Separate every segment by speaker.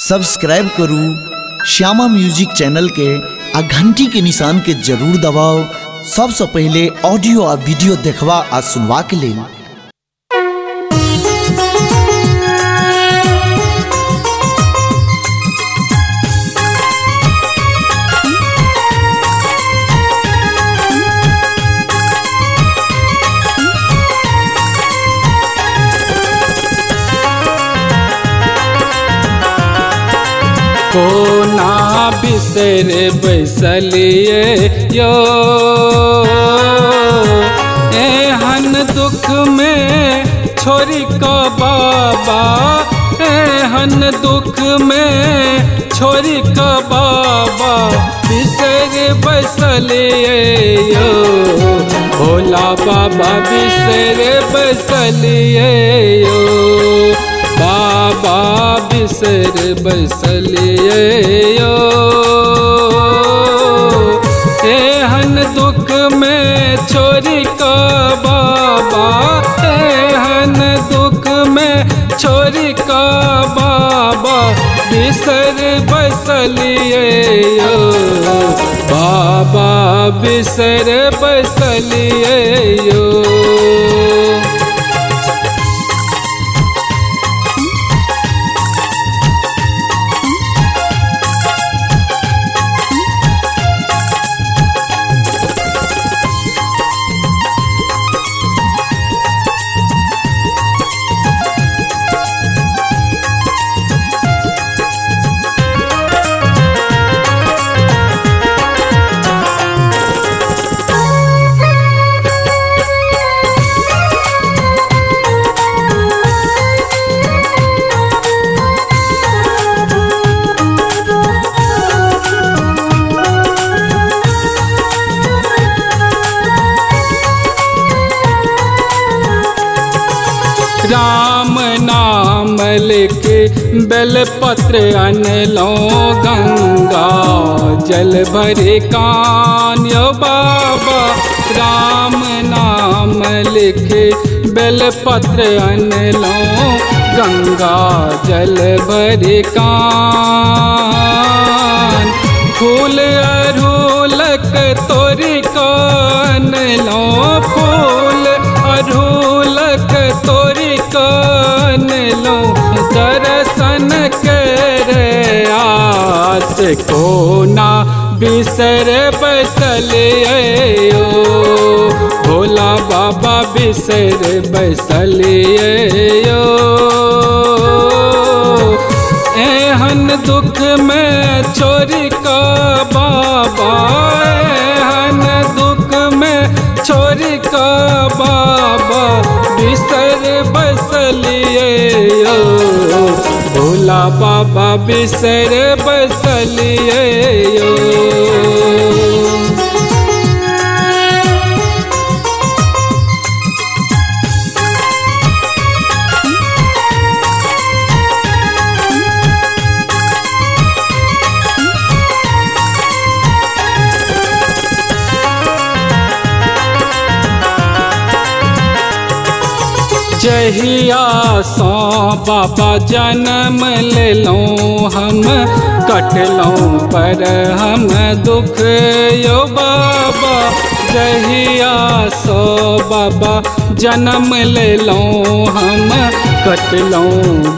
Speaker 1: Subscribe करू Shyama music channel के आ घंटी के निशान के जरूर दबाओ सबसे पहले ऑडियो आ वीडियो देखवा आ सुनवा के लिए।
Speaker 2: को ना बिसर बैसलिए यो एहन दुख में छोरी का बाबा, एहन दुख में छोरी का बाबा बिसर बैसलिए यो भोला बाबा बिसर बैसलिए यो बाबा बिसर बैसलिए यो एहन दुख में छोरी का बाबा, एहन दुख में छोरी का बाबा बिसर बैसलिए यो बाबा बिसर बैसलिए यो। राम नाम लेके बेलपत्र अनलो गंगा जल भरे कान यो बाबा, राम नाम लेके बेलपत्र अनलो गंगा जल भरे कान फूल अरूलक तोरी कान लो फूल अरूलक तोरी कान लो दर्शन करे आस को ना बिसर बैसलिए यो भोला बाबा बिसर बैसलिए यो एहन दुख में छोरी का बाबा, एहन दुख में छोरी का बाबा बिसर बैसलिए यो भोला बाबा बिसर बैसलिए यो। जहिया सो बाबा जन्म ले लो हम कटलो पर हम दुख यो बाबा, जहिया सो बाबा जन्म ले लो हम कटलो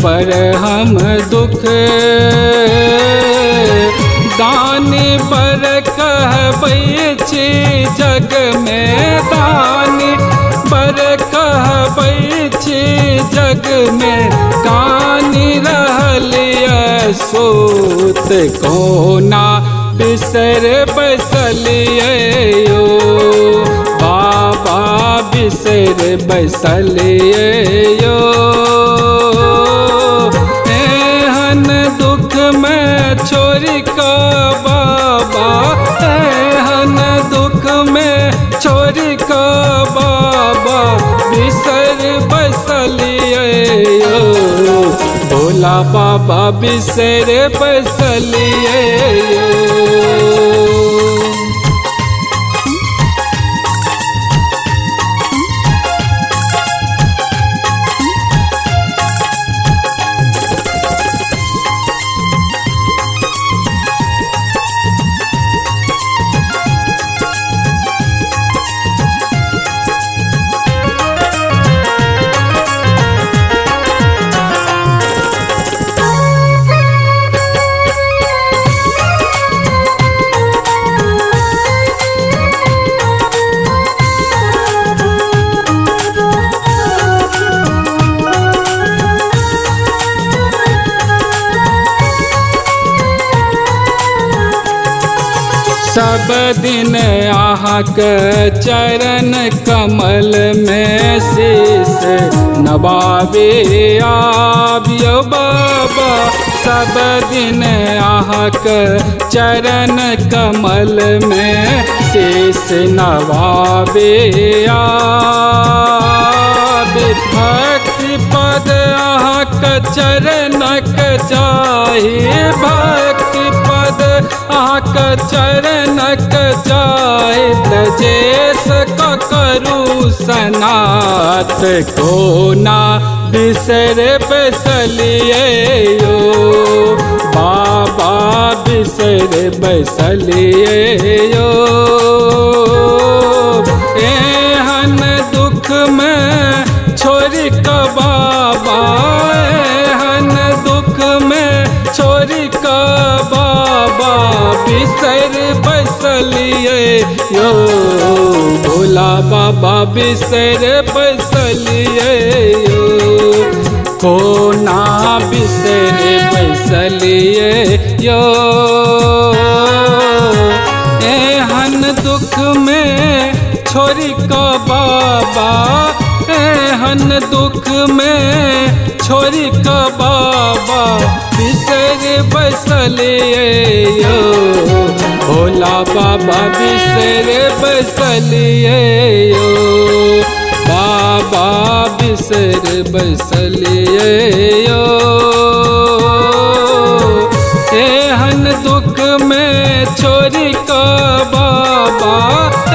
Speaker 2: पर हम दुख दानी पर कहबै छी जग में दानी पर कहबै छी जग में कानी रहलिए सोत को ना बिसर बैसलिए यो बाबा बिसर बैसलिए यो एहन दुख में छोरी का बाबा, एहन दुख में छोरी का बाबा बिसर बैसलिए यो भोला बाबा बिसर बैसलिए यो। सब दिन आहक चरण कमल में शीस नवावे आबियो बाबा। सब दिन आहक चरण कमल में शीस नवावे आबि। भक्ति पद आहक चरणक जाहि, भक्ति पद आहक चरणक जाहि। तजेस करू सनाथ को ना बिसर बसलिए यो बाबा, बिसर बसलिए यो। एहन दुख में छोरी का बाबा, एहन दुख में छोरी का बाबा, बिसर बसलिए यो भोला बाबा, बिसर बसलिए यो। को ना बिसर बसलिए यो। एहन दुख में छोरी का बाबा, एहन दुख में छोरी का बाबा, बिसर बसलिए यो भोला बाबा, बिसर बसलिए यो बाबा, बिसर बसलिए यो। एहन दुख में छोरी का बाबा,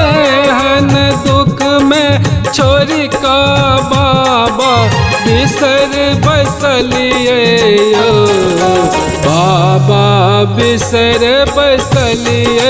Speaker 2: एहन दुख में छोरी का बाबा, बिसर बसलिए यो बाबा, बिसर बसलिए